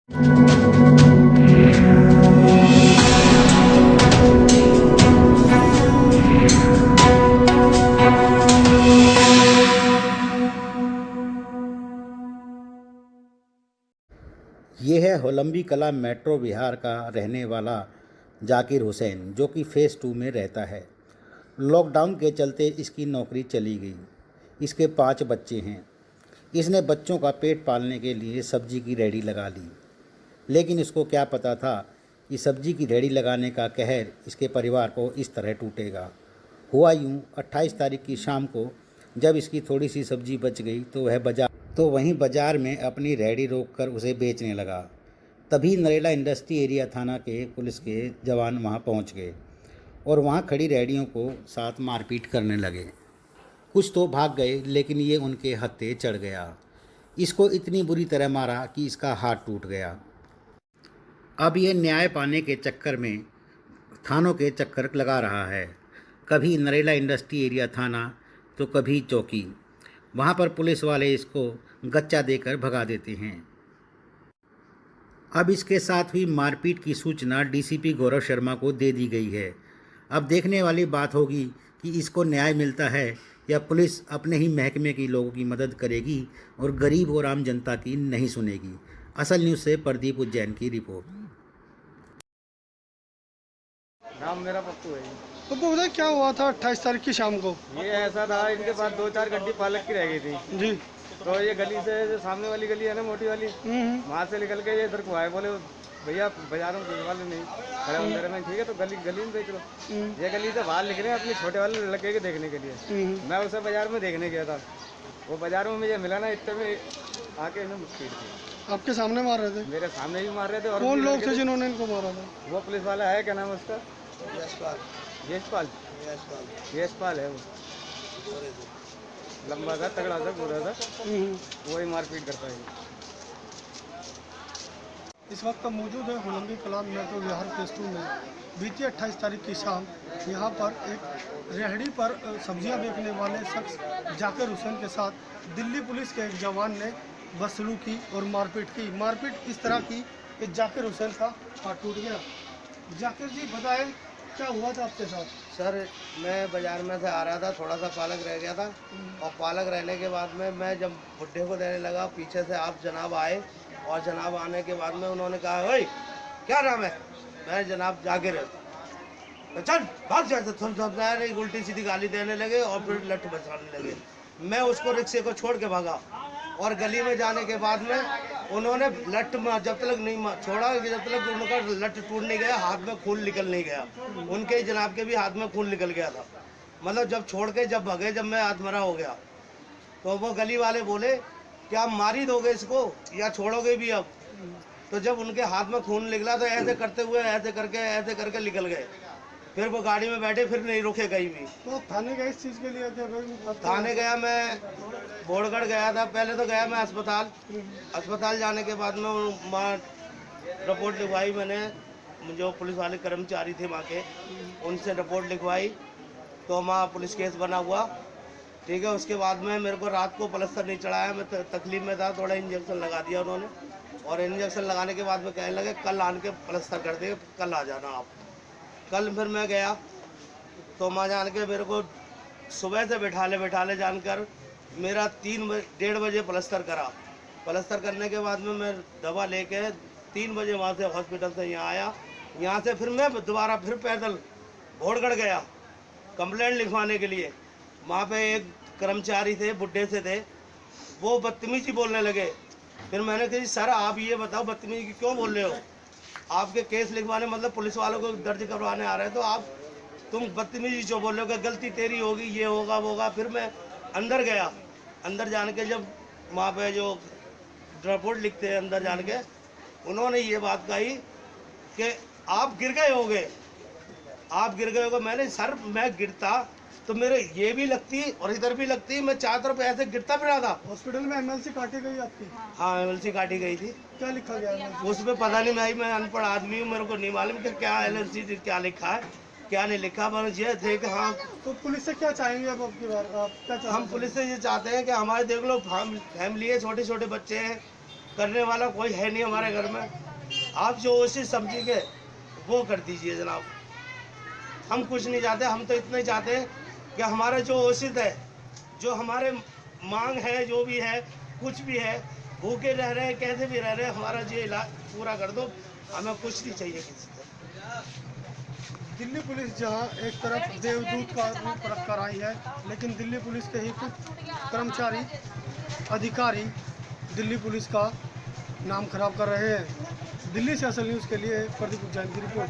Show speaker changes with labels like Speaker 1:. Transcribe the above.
Speaker 1: ये है होलंबी कला मेट्रो विहार का रहने वाला जाकिर हुसैन, जो कि फेज़ 2 में रहता है। लॉकडाउन के चलते इसकी नौकरी चली गई। इसके 5 बच्चे हैं। इसने बच्चों का पेट पालने के लिए सब्जी की रेहड़ी लगा ली, लेकिन इसको क्या पता था कि सब्जी की रेहड़ी लगाने का कहर इसके परिवार को इस तरह टूटेगा। हुआ यूँ, 28 तारीख की शाम को जब इसकी थोड़ी सी सब्जी बच गई तो वहीं बाज़ार में अपनी रेहड़ी रोककर उसे बेचने लगा। तभी नरेला इंडस्ट्री एरिया थाना के पुलिस के जवान वहां पहुंच गए और वहां खड़ी रेहड़ियों को साथ मारपीट करने लगे। कुछ तो भाग गए, लेकिन ये उनके हत्थे चढ़ गया। इसको इतनी बुरी तरह मारा कि इसका हाथ टूट गया। अब ये न्याय पाने के चक्कर में थानों के चक्कर लगा रहा है। कभी नरेला इंडस्ट्री एरिया थाना तो कभी चौकी। वहाँ पर पुलिस वाले इसको गच्चा देकर भगा देते हैं। अब इसके साथ हुई मारपीट की सूचना डीसीपी गौरव शर्मा को दे दी गई है। अब देखने वाली बात होगी कि इसको न्याय मिलता है या पुलिस अपने ही महकमे की लोगों की मदद करेगी और गरीब और आम जनता की नहीं सुनेगी। असल न्यूज़ से प्रदीप उज्जैन की रिपोर्ट।
Speaker 2: नाम मेरा पप्पू है।
Speaker 3: तो पता क्या हुआ था 28 तारीख की शाम को?
Speaker 2: ये ऐसा था, इनके पास 2-4 गड्डी पालक की रह गई थी
Speaker 3: जी।
Speaker 2: तो ये गली से, जो सामने वाली गली है ना, मोटी वाली, वहाँ से निकल के ये इधर को आए। बोले भैया बाजारों में बेच वाले नहीं खड़े अंदर में, ठीक है तो गली में बेच लो। ये गली से बाहर निकले अपने छोटे वाले लड़के के देखने के लिए। मैं उसे बाजार में देखने गया था। वो बाजार में मुझे मिला ना, इतने में आके इन्हें मुश्किल थी।
Speaker 3: आपके सामने मार रहे थे?
Speaker 2: मेरे सामने भी मार रहे थे। और
Speaker 3: कौन लोग थे जिन्होंने इनको मारा था?
Speaker 2: वो पुलिस वाला है, क्या नाम है उसका? यशपाल है वो। लंबा था, तगड़ा था, पूरा था, वही मारपीट करता है।
Speaker 3: इस वक्त मौजूद है होलंबी कला मेट्रो विहार फेज़ 2 में। बीती 28 तारीख की शाम यहाँ पर एक रेहड़ी पर सब्जियां बेचने वाले शख्स जाकिर हुसैन के साथ दिल्ली पुलिस के एक जवान ने बदसलूकी और मारपीट की। मारपीट इस तरह की कि जाकिर हुसैन का हाथ टूट गया। जाकिर जी बताएं, क्या हुआ था आपके साथ?
Speaker 4: सर, मैं बाज़ार में से आ रहा था, थोड़ा सा पालक रह गया था और पालक रहने के बाद में मैं जब बुड्ढे को देने लगा, पीछे से आप जनाब आए और जनाब आने के बाद में उन्होंने कहा, ओए क्या नाम है? मैं जनाब जाकिर है। तो चल भाग जाए। तो उल्टी सीधी गाली देने लगे और फिर लठ बचाने लगे। मैं उसको रिक्शे को छोड़ के भागा और गली में जाने के बाद में उन्होंने लठ जब तक नहीं छोड़ा, जब तक उनका लठ टूट नहीं गया, हाथ में खून निकल नहीं गया। उनके जनाब के भी हाथ में खून निकल गया था। मतलब जब छोड़ के जब भगे, जब मैं आत्मरा हो गया, तो वो गली वाले बोले कि आप मार ही दोगे इसको या छोड़ोगे भी अब? तो जब उनके हाथ में खून निकला तो ऐसे करते हुए ऐसे करके निकल गए। फिर वो गाड़ी में बैठे, फिर नहीं रुके कहीं भी।
Speaker 3: तो थाने गए इस चीज़ के लिए? क्या
Speaker 4: थाने गया मैं, बोड़गढ़ गया था। पहले तो गया मैं अस्पताल जाने के बाद में वहाँ रिपोर्ट लिखवाई मैंने। जो पुलिस वाले कर्मचारी थे वहाँ के, उनसे रिपोर्ट लिखवाई तो वहाँ पुलिस केस बना हुआ, ठीक है। उसके बाद में मेरे को रात को प्लास्टर नहीं चढ़ाया, मैं तकलीफ में था, थोड़ा इंजेक्शन लगा दिया उन्होंने। और इंजेक्शन लगाने के बाद में कहने लगे कल आन के प्लास्टर कर देंगे, कल आ जाना आप। कल फिर मैं गया तो वहाँ जान के मेरे को सुबह से बैठा ले जानकर मेरा 3-1:30 बजे प्लास्टर करा। प्लास्टर करने के बाद में मैं दवा लेके 3 बजे वहाँ से हॉस्पिटल से यहाँ आया। यहाँ से फिर मैं दोबारा फिर पैदल बोड़गढ़ गया कंप्लेंट लिखवाने के लिए। वहाँ पे एक कर्मचारी थे, बुढ़े से थे, वो बदतमीजी बोलने लगे। फिर मैंने कहा सर आप ये बताओ बदतमीजी क्यों बोल रहे हो? आपके केस लिखवाने मतलब पुलिस वालों को दर्ज करवाने आ रहे हैं, तो तुम बदतमीजी जो बोल रहे हो कि गलती तेरी होगी, ये होगा वो होगा। फिर मैं अंदर गया। अंदर जाने के जब वहाँ पे जो रिपोर्ट लिखते हैं, अंदर जान के उन्होंने ये बात कही कि आप गिर गए होगे। मैंने सर मैं गिरता तो मेरे ये भी लगती और इधर भी लगती, मैं चारों तरफ ऐसे गिरता फिरा था।
Speaker 3: हॉस्पिटल में एमएलसी काटी गई आपकी?
Speaker 4: हाँ, एमएलसी काटी गई थी।
Speaker 3: क्या लिखा गया
Speaker 4: उसमें पता नहीं, मैं अनपढ़ आदमी हूँ, मेरे को नहीं मालूम कि क्या एमएलसी क्या लिखा है क्या नहीं लिखा। बस ये थे कि हाँ।
Speaker 3: तो पुलिस से क्या चाहेंगे अब आपकी बार? आप क्या चाहेंगे?
Speaker 4: हम पुलिस से ये चाहते हैं कि हमारे देख लो फैमिली है, छोटे छोटे बच्चे हैं, करने वाला कोई है नहीं हमारे घर में। आप जो कोशिश समझेंगे वो कर दीजिए जनाब। हम कुछ नहीं चाहते, हम तो इतना ही चाहते हैं कि हमारा जो औसित है, जो हमारे मांग है, जो भी है, कुछ भी है, भूखे रह रहे हैं, कैसे भी रह रहे हैं, हमारा जो इलाज पूरा कर दो, हमें कुछ नहीं चाहिए किसी से।
Speaker 3: दिल्ली पुलिस जहां एक तरफ देवदूत का रूप रख कर आई है, लेकिन दिल्ली पुलिस के ही कुछ कर्मचारी अधिकारी दिल्ली पुलिस का नाम खराब कर रहे हैं। दिल्ली से असल न्यूज़ के लिए प्रदीप जैन की रिपोर्ट।